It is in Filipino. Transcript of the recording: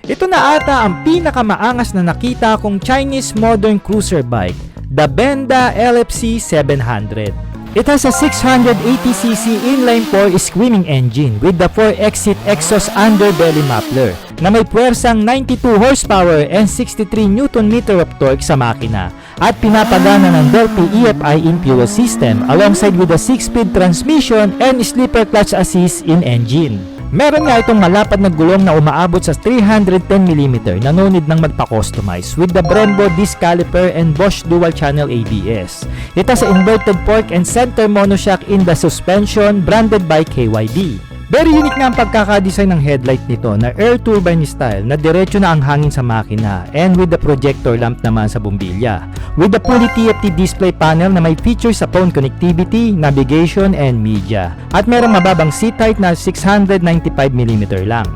Ito na ata ang pinakamaangas na nakita kong Chinese modern cruiser bike, the Benda LFC 700. It has a 680cc inline-4 screaming engine with the 4-exit exhaust underbelly muffler na may puwersang 92 horsepower and 63 Nm of torque sa makina at pinapagana ng Delphi EFI in fuel system alongside with a 6-speed transmission and slipper clutch assist in engine. Meron nga itong malapad na gulong na umaabot sa 310mm na no need nang magpa-customize with the Brembo disc caliper and Bosch dual channel ABS. It has an inverted fork and center monoshock in the suspension branded by KYD. Very unique nga ang pagkakadesign ng headlight nito na air turbine style na diretso na ang hangin sa makina and with the projector lamp naman sa bumbilya. With the fully TFT display panel na may features sa phone connectivity, navigation, and media. At merong mababang seat height na 695mm lang.